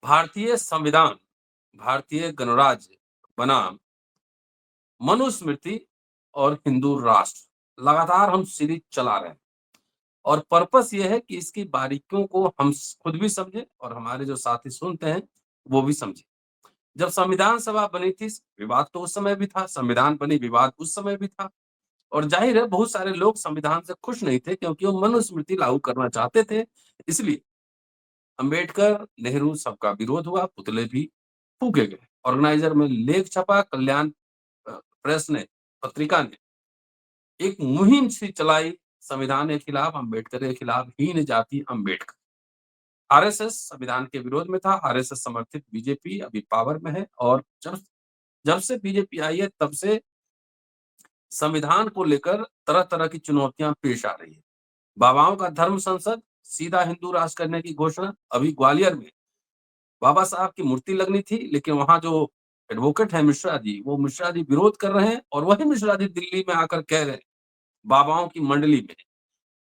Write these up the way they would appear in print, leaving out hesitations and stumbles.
भारतीय संविधान, भारतीय गणराज्य बनाम मनुस्मृति और हिंदू राष्ट्र लगातार हम सीरीज चला रहे हैं और पर्पस ये है कि इसकी बारीकियों को हम खुद भी समझें और हमारे जो साथी सुनते हैं वो भी समझें। जब संविधान सभा बनी थी, विवाद तो उस समय भी था, संविधान बनी विवाद उस समय भी था और जाहिर है बहुत सारे लोग संविधान से खुश नहीं थे क्योंकि वो मनुस्मृति लागू करना चाहते थे। इसलिए अंबेडकर, नेहरू सबका विरोध हुआ, पुतले भी फूके गए। ऑर्गेनाइजर में लेख छपा, कल्याण प्रेस ने, पत्रिका ने एक मुहिम सी चलाई, संविधान के खिलाफ, अंबेडकर के खिलाफ, हीन जाति अंबेडकर। आरएसएस संविधान के विरोध में था, आरएसएस समर्थित बीजेपी अभी पावर में है और जब जब से बीजेपी आई है तब से संविधान को लेकर तरह-तरह की चुनौतियां पेश आ रही है। बाबाओं का धर्म संसद, सीधा हिंदू राष्ट्र करने की घोषणा, अभी ग्वालियर में बाबा साहब की मूर्ति लगनी थी, लेकिन वहाँ जो एडवोकेट है मिश्रा जी, वो मिश्रा जी विरोध कर रहे हैं और वही मिश्रा जी दिल्ली में आकर कह रहे हैं, बाबाओं की मंडली में,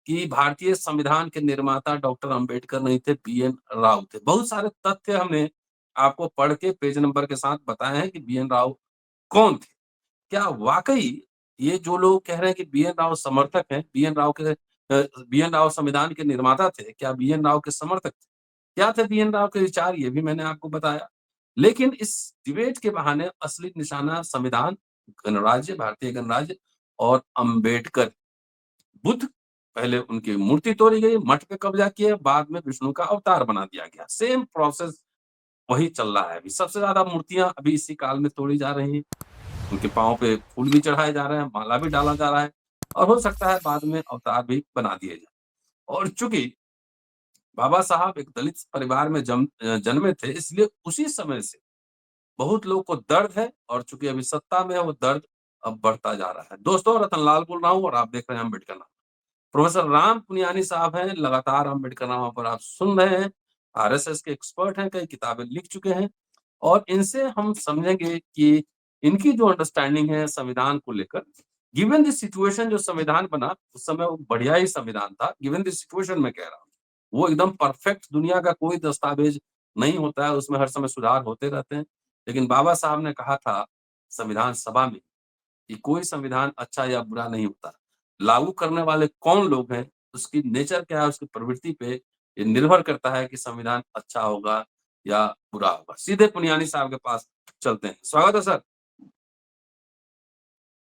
कि भारतीय संविधान के निर्माता डॉक्टर अंबेडकर नहीं थे, बीएन राव थे। बहुत सारे तथ्य हमने आपको पढ़ के पेज नंबर के साथ बताए हैं कि बीएन राव कौन थे। क्या वाक़ई ये जो लोग कह रहे हैं कि बीएन राव समर्थक हैं, बीएन राव संविधान के निर्माता थे, क्या बीएन राव के समर्थक थे? क्या थे बीएन राव के विचार, ये भी मैंने आपको बताया। लेकिन इस डिबेट के बहाने असली निशाना संविधान, गणराज्य, भारतीय गणराज्य और अंबेडकर। बुद्ध, पहले उनकी मूर्ति तोड़ी गई, मठ पे कब्जा किया, बाद में विष्णु का अवतार बना दिया गया। सेम प्रोसेस वही चल रहा है अभी। सबसे ज़्यादा मूर्तियाँ अभी इसी काल में तोड़ी जा रही हैं। उनके पाँव पे फूल भी चढ़ाए जा रहे हैं, माला भी डाला जा रहा है और हो सकता है बाद में अवतार भी बना दिए जाएँ। और चूँकि बाबा साहब एक दलित परिवार में जन्मे थे, इसलिए उसी समय से बहुत लोग को दर्द है और चूँकि अभी सत्ता में है, वो दर्द अब बढ़ता जा रहा है। दोस्तों, रतनलाल बोल रहा हूँ और आप देख रहे हैं अम्बेडकर नामा। प्रोफेसर राम पुनियानी साहब हैं, लगातार अम्बेडकर नामा पर आप सुन रहे हैं। आरएसएस के एक्सपर्ट हैं, कई किताबें लिख चुके हैं और इनसे हम समझेंगे कि इनकी जो अंडरस्टैंडिंग है संविधान को लेकर, गिवन द सिचुएशन जो संविधान बना, उस समय वो बढ़िया ही संविधान था, गिवन द सिचुएशन मैं कह रहा हूँ। वो एकदम परफेक्ट दुनिया का कोई दस्तावेज नहीं होता है, उसमें हर समय सुधार होते रहते हैं। लेकिन बाबा साहब ने कहा था संविधान सभा में कि कोई संविधान अच्छा या बुरा नहीं होता। लागू करने वाले कौन लोग हैं, उसकी नेचर क्या है, उसकी प्रवृत्ति पे ये निर्भर करता है कि संविधान अच्छा होगा या बुरा होगा। सीधे पुनियानी साहब के पास चलते हैं। स्वागत है सर।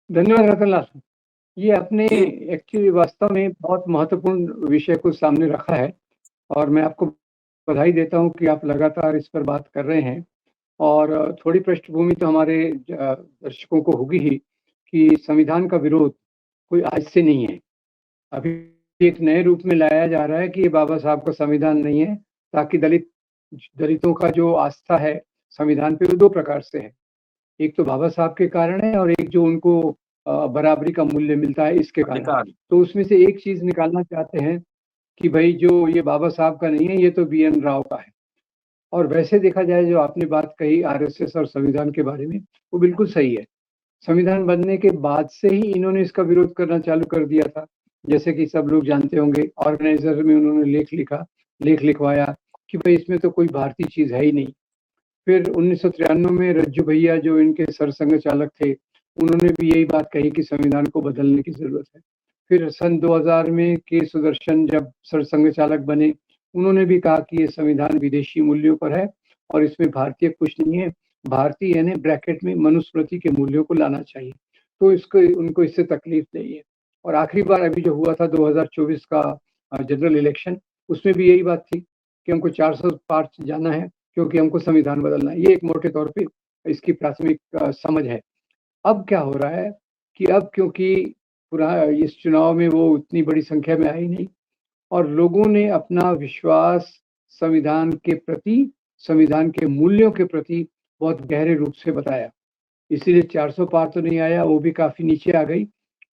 धन्यवाद रतनलाल। ये आपने जी, एक्चुअली वास्तव में बहुत महत्वपूर्ण विषय को सामने रखा है और मैं आपको बधाई देता हूँ कि आप लगातार इस पर बात कर रहे हैं। और थोड़ी पृष्ठभूमि तो हमारे दर्शकों को होगी ही कि संविधान का विरोध कोई आज से नहीं है। अभी एक नए रूप में लाया जा रहा है कि ये बाबा साहब का संविधान नहीं है, ताकि दलितों का जो आस्था है संविधान पे वो 2 प्रकार से है। एक तो बाबा साहब के कारण है और एक जो उनको बराबरी का मूल्य मिलता है इसके कारण। अधिकार। तो उसमें से एक चीज़ निकालना चाहते हैं कि भई जो ये बाबा साहब का नहीं है, ये तो बीएन राव का है। और वैसे देखा जाए जो आपने बात कही आरएसएस और संविधान के बारे में, वो बिल्कुल सही है। संविधान बनने के बाद से ही इन्होंने इसका विरोध करना चालू कर दिया था। जैसे कि सब लोग जानते होंगे, ऑर्गेनाइज़र में उन्होंने लेख लिखवाया कि भई इसमें तो कोई भारतीय चीज़ है ही नहीं। फिर 1993 में रज्जू भैया जो इनके सरसंघ चालक थे, उन्होंने भी यही बात कही कि संविधान को बदलने की ज़रूरत है। फिर सन 2000 में के सुदर्शन जब सरसंघ चालक बने, उन्होंने भी कहा कि ये संविधान विदेशी मूल्यों पर है और इसमें भारतीय कुछ नहीं है, भारतीय यानी ब्रैकेट में मनुस्मृति के मूल्यों को लाना चाहिए। तो इसको उनको इससे तकलीफ नहीं है। और आखिरी बार अभी जो हुआ था 2024 का जनरल इलेक्शन, उसमें भी यही बात थी कि हमको 400 पार जाना है क्योंकि हमको संविधान बदलना है। ये एक मोटे तौर पे इसकी प्राथमिक समझ है। अब क्या हो रहा है कि अब क्योंकि पूरा इस चुनाव में वो उतनी बड़ी संख्या में आई नहीं और लोगों ने अपना विश्वास संविधान के प्रति, संविधान के मूल्यों के प्रति बहुत गहरे रूप से बताया। इसीलिए 400 पार तो नहीं आया, वो भी काफ़ी नीचे आ गई।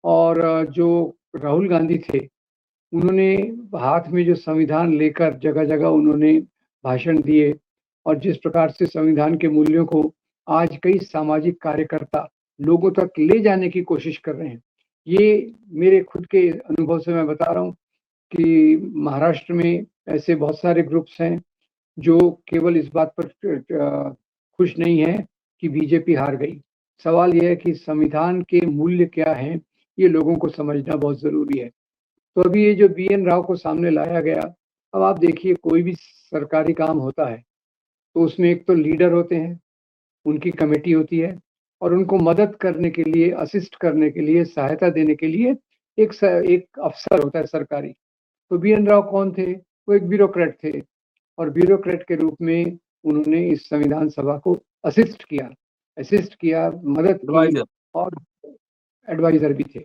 और जो राहुल गांधी थे, उन्होंने हाथ में जो संविधान लेकर जगह-जगह उन्होंने भाषण दिए और जिस प्रकार से संविधान के मूल्यों को आज कई सामाजिक कार्यकर्ता लोगों तक ले जाने की कोशिश कर रहे हैं। ये मेरे खुद के अनुभव से मैं बता रहा हूँ कि महाराष्ट्र में ऐसे बहुत सारे ग्रुप्स हैं जो केवल इस बात पर खुश नहीं है कि बीजेपी हार गई। सवाल ये है कि संविधान के मूल्य क्या हैं, ये लोगों को समझना बहुत ज़रूरी है। तो अभी ये जो बीएन राव को सामने लाया गया, अब आप देखिए कोई भी सरकारी काम होता है, तो उसमें एक तो लीडर होते हैं, उनकी कमेटी होती है और उनको मदद करने के लिए, असिस्ट करने के लिए, सहायता देने के लिए एक अफ़सर होता है सरकारी। तो बीएन राव कौन थे? वो एक ब्यूरोक्रेट थे और ब्यूरोक्रेट के रूप में उन्होंने इस संविधान सभा को असिस्ट किया, मदद की एडवाइजर। और एडवाइज़र भी थे।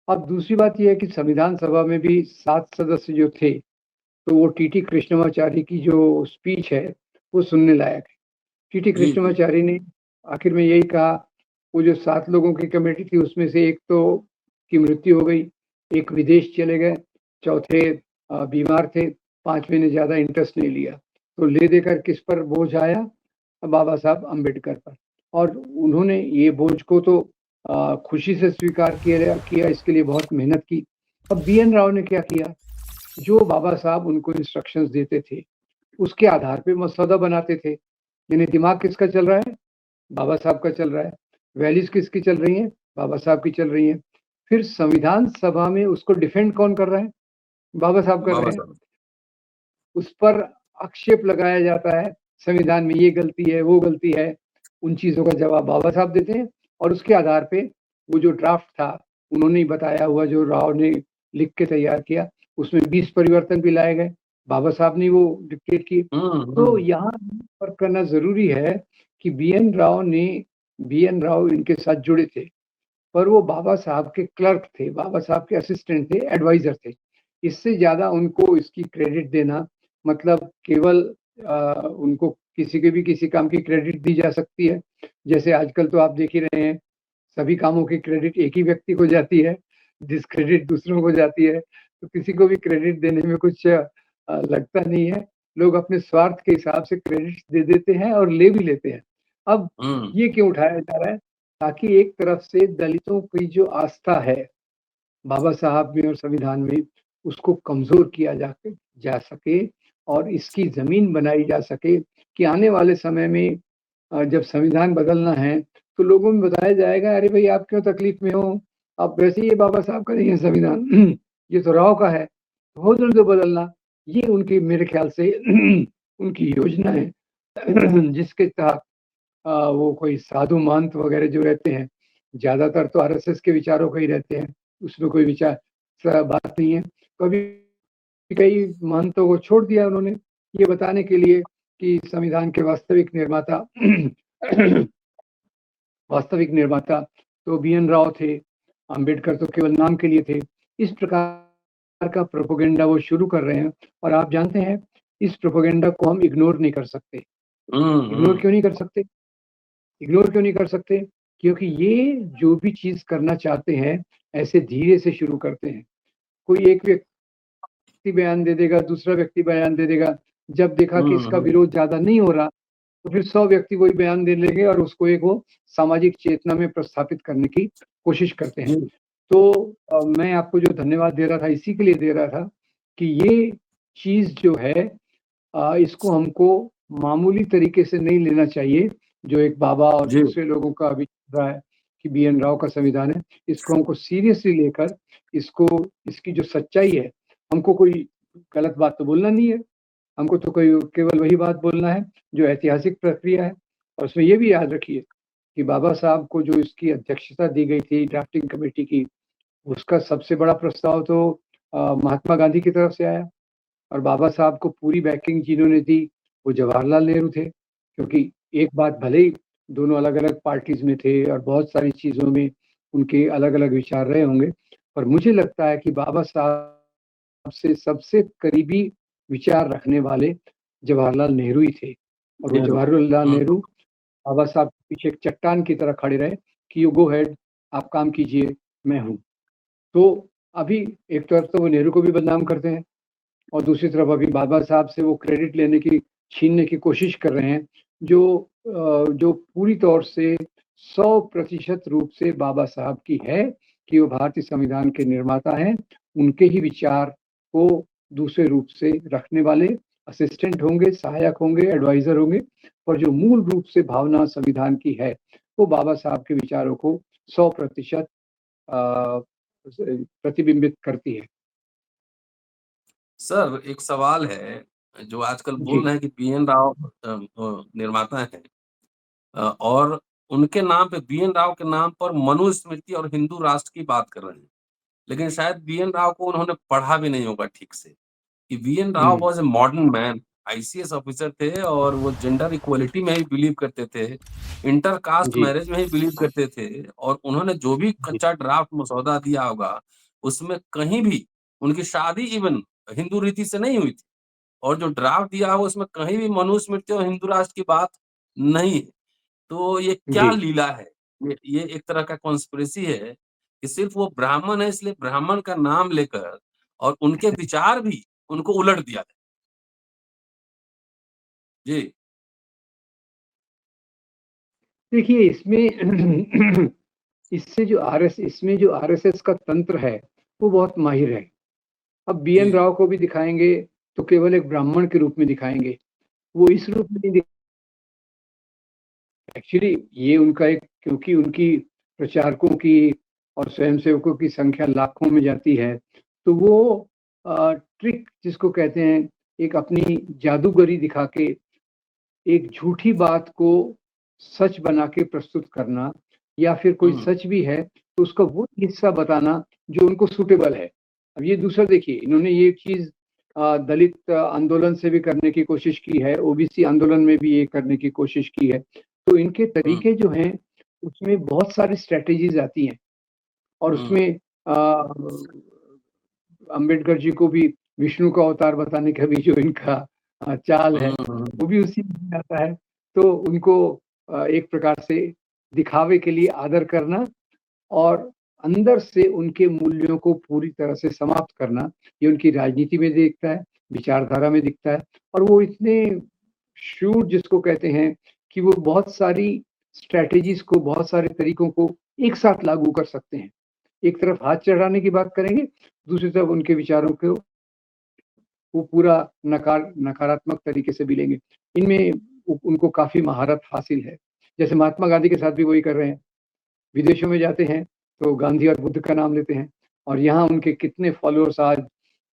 अब दूसरी बात ये है कि संविधान सभा में भी 7 सदस्य जो थे, तो वो टीटी कृष्णमाचारी की जो स्पीच है, वो सुनने लायक है। टीटी जी, जी। कृष्णमाचारी ने आखिर में यही कहा, वो जो 7 लोगों की कमेटी थी उसमें से एक तो की मृत्यु हो गई, एक विदेश चले गए, चौथे बीमार थे, 5वें ने ज़्यादा इंटरेस्ट नहीं लिया। तो ले देकर किस पर बोझ आया? बाबा साहब अम्बेडकर पर और उन्होंने ये बोझ को तो खुशी से स्वीकार किया इसके लिए बहुत मेहनत की। अब बीएन राव ने क्या किया? जो बाबा साहब उनको इंस्ट्रक्शंस देते थे, उसके आधार पे मसौदा बनाते थे। यानी दिमाग किसका चल रहा है? बाबा साहब का चल रहा है। वैल्यूज़ किसकी चल रही हैं? बाबा साहब की चल रही हैं। फिर संविधान सभा में उसको डिफेंड कौन कर रहा है? बाबा साहब कर बाबा रहे हैं। साहब। उस पर आक्षेप लगाया जाता है, संविधान में ये गलती है, वो गलती है। उन चीज़ों का जवाब बाबा साहब देते हैं और उसके आधार पे वो जो ड्राफ्ट था, उन्होंने ही बताया हुआ जो राव ने लिख के तैयार किया, उसमें 20 परिवर्तन भी लाए गए। बाबा साहब ने वो डिक्टेट किए। हुँ, तो हुँ। यहाँ फ़र्क करना ज़रूरी है कि बीएन राव इनके साथ जुड़े थे, पर वो बाबा साहब के क्लर्क थे, बाबा साहब के असिस्टेंट थे, एडवाइज़र थे। इससे ज़्यादा उनको इसकी क्रेडिट देना मतलब केवल उनको किसी के भी किसी काम की क्रेडिट दी जा सकती है। जैसे आजकल तो आप देख ही रहे हैं, सभी कामों की क्रेडिट एक ही व्यक्ति को जाती है, डिस्क्रेडिट दूसरों को जाती है। तो किसी को भी क्रेडिट देने में कुछ लगता नहीं है। लोग अपने स्वार्थ के हिसाब से क्रेडिट्स दे देते हैं और ले भी लेते हैं। अब हुँ, ये क्यों उठाया जा रहा है? ताकि एक तरफ से दलितों की जो आस्था है बाबा साहब में और संविधान में, उसको कमज़ोर किया जा सके और इसकी ज़मीन बनाई जा सके कि आने वाले समय में जब संविधान बदलना है, तो लोगों में बताया जाएगा, "अरे भई, आप क्यों तकलीफ़ में हो? अब वैसे ही ये बाबा साहब का नहीं है संविधान, ये तो राव का है, हो जाने दो बदलना।" ये उनकी मेरे ख़्याल से उनकी योजना है, जिसके तहत वो कोई साधु महंत वगैरह जो रहते हैं, ज़्यादातर तो आरएसएस के विचारों के ही रहते हैं, उसमें कोई विचार बात नहीं है। कभी कई महंतों को छोड़ दिया उन्होंने, ये बताने के लिए कि संविधान के वास्तविक निर्माता तो बीएन राव थे, अम्बेडकर तो केवल नाम के लिए थे। इस प्रकार का प्रोपेगेंडा वो शुरू कर रहे हैं और आप जानते हैं, इस प्रोपेगेंडा को हम इग्नोर नहीं कर सकते। हुँ, इग्नोर हुँ। क्यों नहीं कर सकते? इग्नोर क्यों नहीं कर सकते? क्योंकि ये जो भी चीज़ करना चाहते हैं, ऐसे धीरे से शुरू करते हैं। कोई एक व्यक्ति बयान दे देगा, दूसरा व्यक्ति बयान दे देगा। जब देखा कि हुँ, इसका हुँ। विरोध ज़्यादा नहीं हो रहा, तो फिर 100 व्यक्ति वही बयान दे लेंगे और उसको एक वो सामाजिक चेतना में प्रस्थापित करने की कोशिश करते हैं। जी, तो मैं आपको जो धन्यवाद दे रहा था, इसी के लिए दे रहा था कि ये चीज़ जो है इसको हमको मामूली तरीके से नहीं लेना चाहिए, जो एक बाबा और जी। दूसरे लोगों का अभी चल रहा है कि बीएन राव का संविधान है। इसको हमको सीरियसली लेकर इसको इसकी जो सच्चाई है, हमको कोई गलत बात तो बोलना नहीं है। हमको तो कोई केवल वही बात बोलना है, जो ऐतिहासिक प्रक्रिया है और उसमें ये भी याद रखिए कि बाबा साहब को जो इसकी अध्यक्षता दी गई थी ड्राफ्टिंग कमेटी की, उसका सबसे बड़ा प्रस्ताव तो महात्मा गांधी की तरफ से आया। और बाबा साहब को पूरी बैकिंग जिन्होंने दी, वो जवाहरलाल नेहरू थे। क्योंकि एक बात भले ही दोनों अलग-अलग पार्टीज़ में थे और बहुत सारी चीज़ों में उनके अलग-अलग विचार रहे होंगे, पर मुझे लगता है कि बाबा साहब से सबसे करीबी विचार रखने वाले जवाहरलाल नेहरू ही थे। और वो नेहरू। जवाहरलाल हुँ, नेहरू बाबा साहब के पीछे एक चट्टान की तरह खड़े रहे कि यू गो अहेड, आप काम कीजिए, मैं हूँ। तो अभी एक तरफ तो वो नेहरू को भी बदनाम करते हैं और दूसरी तरफ अभी बाबा साहब से वो क्रेडिट छीनने की कोशिश कर रहे हैं, जो पूरी तौर से 100% रूप से बाबा साहब की है कि वो भारतीय संविधान के निर्माता हैं। उनके ही विचार को दूसरे रूप से रखने वाले असिस्टेंट होंगे, सहायक होंगे, एडवाइज़र होंगे, और जो मूल रूप से भावना संविधान की है, वो बाबा साहब के विचारों को 100% अ, प्रतिबिंबित करती है। सर एक सवाल है, जो आजकल बोल जी, रहे हैं कि बी.एन. राव निर्माता हैं, और उनके नाम पे बी.एन. राव के नाम पर मनुस्मृति और हिंदू राष्ट्र की बात कर रहे हैं। लेकिन शायद बी.एन. राव को उन्होंने पढ़ा भी नहीं होगा ठीक से, कि BN. Rao hmm, was a modern man, ICS officer थे और वो जेंडर इक्वालिटी में ही बिलीव करते थे, इंटर कास्ट जी, मैरिज में ही बिलीव करते थे, और उन्होंने जो भी जी, कच्चा ड्राफ्ट मसौदा दिया होगा, उसमें कहीं भी उनकी शादी इवन हिंदू रीति से नहीं हुई थी, और जो ड्राफ्ट दिया हो उसमें कहीं भी मनुस्मृति और हिंदू राष्ट्र की बात नहीं है। तो ये क्या जी। लीला है? ये एक तरह का कॉन्स्पिरेसी है कि सिर्फ़ वो ब्राह्मण है इसलिए ब्राह्मण का नाम लेकर और उनके विचार भी उनको उलट दिया जाए। जी। देखिए इसमें इसमें जो आरएसएस का तंत्र है, वो बहुत माहिर है। अब बीएन जी। राव को भी दिखाएँगे, तो केवल एक ब्राह्मण के रूप में दिखाएँगे। वो इस रूप में नहीं, एक्चुअली ये उनका एक, क्योंकि उनकी प्रचारकों की और स्वयंसेवकों की संख्या लाखों में जाती है, तो वो ट्रिक जिसको कहते हैं, एक अपनी जादूगरी दिखा के एक झूठी बात को सच बना के प्रस्तुत करना, या फिर कोई हुँ, सच भी है, तो उसका वो हिस्सा बताना जो उनको सूटेबल है। अब ये दूसरा देखिए, इन्होंने ये चीज़ दलित आंदोलन से भी करने की कोशिश की है, ओबीसी आंदोलन में भी ये करने की कोशिश की है। तो इनके हुँ, तरीके जो हैं, उसमें बहुत सारी स्ट्रैटेजीज़ आती हैं, और हुँ, उसमें अम्बेडकर जी को भी विष्णु का अवतार बताने का भी जो इनका चाल है, हुँ, हुँ। वो भी उसी में आता है। तो उनको एक प्रकार से दिखावे के लिए आदर करना, और अंदर से उनके मूल्यों को पूरी तरह से समाप्त करना, ये उनकी राजनीति में दिखता है, विचारधारा में दिखता है, और वो इतने शूर जिसको कहते हैं, कि वो बहुत सारी स्ट्रैटेजीज़ को, बहुत सारे तरीकों को एक साथ लागू कर सकते हैं। एक तरफ हाथ चढ़ाने की बात करेंगे, दूसरी तरफ उनके विचारों को वो पूरा नकारात्मक तरीके से भी लेंगे। इनमें उ उनको काफ़ी महारत हासिल है। जैसे महात्मा गांधी के साथ भी वही कर रहे हैं। विदेशों में जाते हैं, तो गांधी और बुद्ध का नाम लेते हैं, और यहाँ उनके कितने फॉलोअर्स आज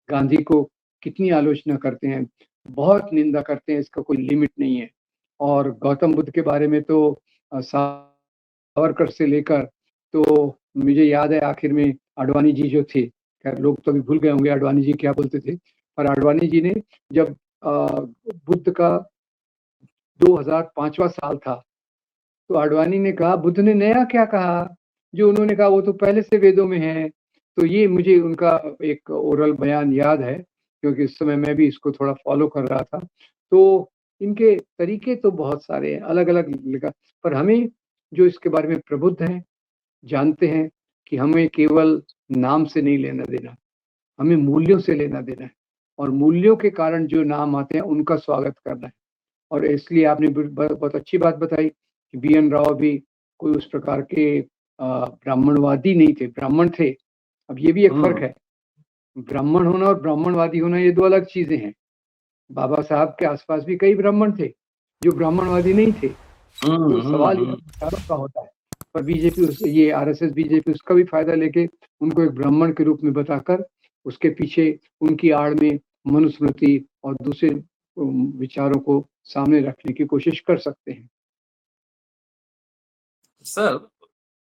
गांधी को कितनी आलोचना करते हैं, बहुत निंदा करते हैं, इसका कोई लिमिट नहीं है। और गौतम बुद्ध के बारे में तो सावरकर से लेकर, तो मुझे याद है आखिर में आडवाणी जी जो थे, खैर लोग तो अभी भूल गए होंगे आडवाणी जी क्या बोलते थे, पर आडवाणी जी ने जब बुद्ध का 2005वां साल था, तो आडवाणी ने कहा, बुद्ध ने नया क्या कहा? जो उन्होंने कहा वो तो पहले से वेदों में है। तो ये मुझे उनका एक ओरल बयान याद है, क्योंकि उस समय मैं भी इसको थोड़ा फ़ॉलो कर रहा था। तो इनके तरीके तो बहुत सारे हैं, अलग-अलग लिखा, पर हमें जो इसके बारे में प्रबुद्ध हैं, जानते हैं कि हमें केवल नाम से नहीं लेना-देना, हमें मूल्यों से लेना-देना है, और मूल्यों के कारण जो नाम आते हैं, उनका स्वागत करना है। और इसलिए आपने बहुत अच्छी बात बताई कि बीएन राव भी कोई उस प्रकार के ब्राह्मणवादी नहीं थे, ब्राह्मण थे। अब ये भी एक फ़र्क हुँ, है, ब्राह्मण होना और ब्राह्मणवादी होना ये 2 अलग चीज़ें हैं। बाबा साहब के आस-पास भी कई ब्राह्मण थे, जो ब्राह्मणवादी नहीं थे। हुँ, तो हुँ, सवाल ये हुँ। विचारों का होता है। पर बीजेपी उस ये आरएसएस बीजेपी उसका भी फ़ायदा लेके उनको एक ब्राह्मण के रूप में बताकर, उसके पीछे उनकी आड़ में मनुस्मृति और दूसरे विचारों को सामने रखने की कोशिश कर सकते हैं। सर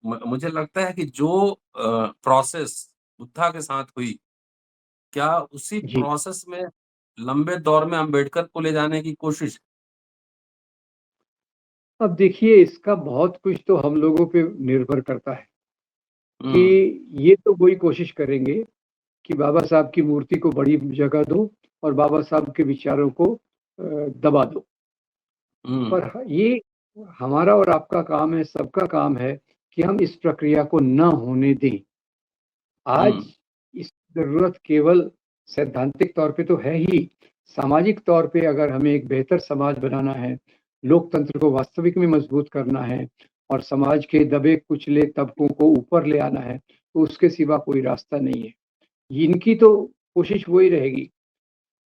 मुझे लगता है कि जो प्रोसेस बुद्धा के साथ हुई, क्या उसी जी। प्रोसेस में लंबे दौर में अम्बेडकर को ले जाने की कोशिश? अब देखिए इसका बहुत कुछ तो हम लोगों पे निर्भर करता है, कि हुँ, ये तो वही कोशिश करेंगे कि बाबा साहब की मूर्ति को बड़ी जगह दो, और बाबा साहब के विचारों को दबा दो। हुँ, पर ये हमारा और आपका काम है, सबका काम है कि हम इस प्रक्रिया को ना होने दें। आज हुँ, इसकी ज़रूरत केवल सैद्धांतिक तौर पे तो है ही, सामाजिक तौर पे अगर हमें एक बेहतर समाज बनाना है, लोकतंत्र को वास्तविक में मजबूत करना है, और समाज के दबे-कुचले तबकों को ऊपर ले आना है, तो उसके सिवा कोई रास्ता नहीं है। इनकी तो कोशिश वही रहेगी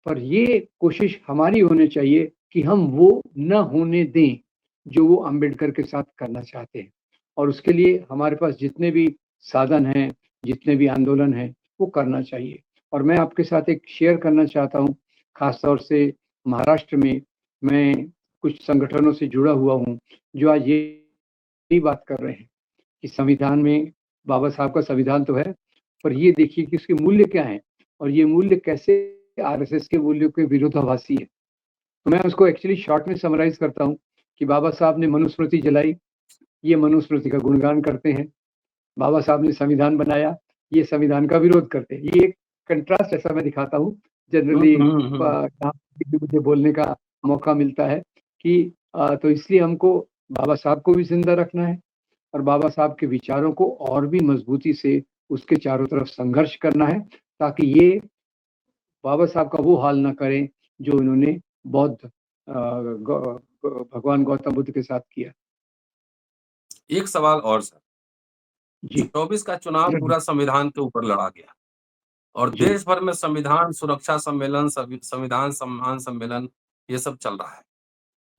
पर ये कोशिश हमारी होनी चाहिए कि हम वो न होने दें, जो वो अम्बेडकर के साथ करना चाहते हैं। और उसके लिए हमारे पास जितने भी साधन हैं, जितने भी आंदोलन हैं, वो करना चाहिए। और मैं आपके साथ एक शेयर करना चाहता हूँ, ख़ास तौर से महाराष्ट्र में मैं कुछ संगठनों से जुड़ा हुआ हूँ, जो आज यही बात कर रहे हैं कि संविधान में बाबा साहब का संविधान तो है, पर ये देखिए कि उसके मूल्य क्या हैं और ये मूल्य कैसे आरएसएस के मूल्यों के विरोधाभासी है। तो मैं उसको एक्चुअली शॉर्ट में समराइज़ करता हूँ कि बाबा साहब ने मनुस्मृति जलाई, ये मनुस्मृति का गुणगान करते हैं। बाबा साहब ने संविधान बनाया, ये संविधान का विरोध करते हैं। ये एक कंट्रास्ट ऐसा मैं दिखाता हूँ जनरली जहाँ भी मुझे बोलने का मौका मिलता है कि तो इसलिए हमको बाबा साहब को भी ज़िंदा रखना है और बाबा साहब के विचारों को और भी मज़बूती से उसके चारों तरफ संघर्ष करना है, ताकि ये बाबा साहब का वो हाल ना करें, जो इन्होंने बौद्ध भगवान गौतम बुद्ध के साथ किया। एक सवाल और सर, जी। 24 का चुनाव पूरा संविधान के ऊपर लड़ा गया और जी, देश भर में संविधान सुरक्षा सम्मेलन, संविधान सम्मान सम्मेलन ये सब चल रहा है।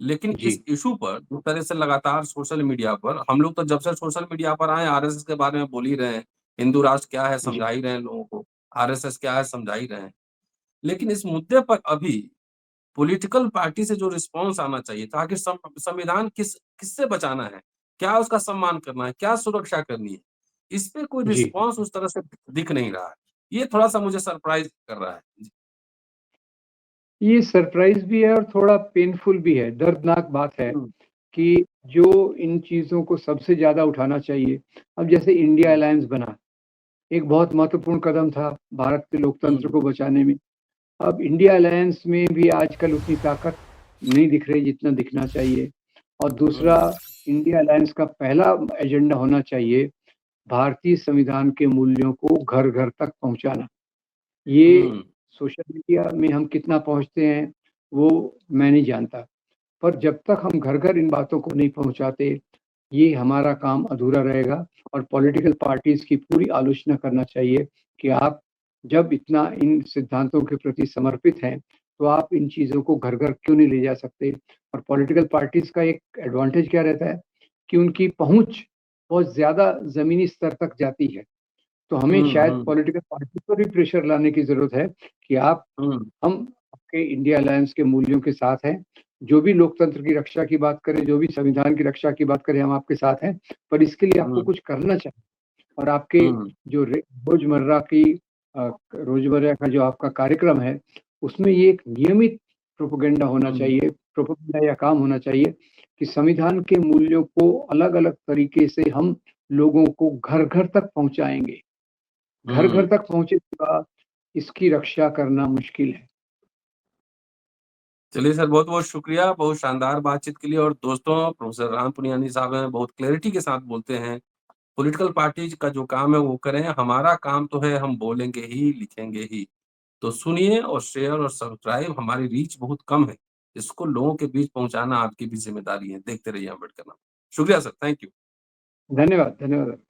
लेकिन जी, इस इश्यू पर जिस तरह से लगातार सोशल मीडिया पर हम लोग तो जब से सोशल मीडिया पर आए आरएसएस के बारे में बोल ही रहे हैं, हिंदू राष्ट्र क्या है जी, समझा ही रहे हैं लोगों को, आरएसएस क्या है समझा ही रहे हैं। लेकिन इस मुद्दे पर अभी पॉलिटिकल पार्टी से जो रिस्पॉन्स आना चाहिए ताकि संविधान किससे बचाना है, क्या उसका सम्मान करना है, क्या सुरक्षा करनी है, इस पे कोई जी। रिस्पॉन्स उस तरह से दिख नहीं रहा है। ये थोड़ा-सा मुझे सरप्राइज़ कर रहा है। जी। ये सरप्राइज़ भी है और थोड़ा पेनफुल भी है, दर्दनाक बात है हुँ, कि जो इन चीज़ों को सबसे ज़्यादा उठाना चाहिए, अब जैसे इंडिया हुँ, अलायंस बना, एक बहुत महत्वपूर्ण कदम था भारत के लोकतंत्र हुँ, को बचाने में। अब इंडिया अलायंस में भी आजकल उतनी ताकत नहीं दिख रही जितना दिखना चाहिए और दूसरा हुँ, इंडिया अलायंस का पहला एजेंडा होना चाहिए भारतीय संविधान के मूल्यों को घर-घर तक पहुँचाना। ये हुँ, सोशल मीडिया में हम कितना पहुँचते हैं, वो मैं नहीं जानता। पर जब तक हम घर-घर इन बातों को नहीं पहुँचाते, ये हमारा काम अधूरा रहेगा और पॉलिटिकल पार्टीज़ की पूरी आलोचना करना चाहिए कि आप जब इतना इन सिद्धांतों के प्रति समर्पित हैं, तो आप इन चीज़ों को घर-घर क्यों नहीं ले जा सकते? और पॉलिटिकल पार्टीज़ का एक एडवांटेज क्या रहता है कि उनकी पहुँच बहुत ज़्यादा ज़मीनी स्तर तक जाती है। तो हमें हुँ, शायद हुँ, पॉलिटिकल पार्टी पर भी प्रेशर लाने की ज़रूरत है कि हुँ, हम आपके इंडिया अलायंस के मूल्यों के साथ हैं। जो भी लोकतंत्र की रक्षा की बात करें, जो भी संविधान की रक्षा की बात करें, हम आपके साथ हैं। पर इसके लिए आपको हुँ, कुछ करना चाहिए और आपके हुँ, जो रोज़मर्रा की रोज़मर्रा का जो आपका कार्यक्रम है, उसमें ये एक नियमित प्रोपेगेंडा होना हुँ, चाहिए, प्रोपेगेंडा या काम होना चाहिए कि संविधान के मूल्यों को अलग-अलग तरीके से हम लोगों को घर-घर तक पहुँचाएँगे। घर-घर हुँ। तक पहुँचे के बाद इसकी रक्षा करना मुश्किल है। चलिए सर बहुत-बहुत शुक्रिया, बहुत शानदार बातचीत के लिए और दोस्तों प्रोफ़ेसर राम पुनियानी साहब हैं, बहुत क्लैरिटी के साथ बोलते हैं। पॉलिटिकल पार्टीज़ का जो काम है वो करें, हमारा काम तो है हम बोलेंगे ही, लिखेंगे ही। तो सुनिए और शेयर और सब्सक्राइब हमारी रीच बहुत कम है। इसको लोगों के बीच पहुँचाना आपकी भी ज़िम्मेदारी है। देखते रहिए अम्बेडकर नामा। शुक्रिया सर, थैंक यू। धन्यवाद, धन्यवाद।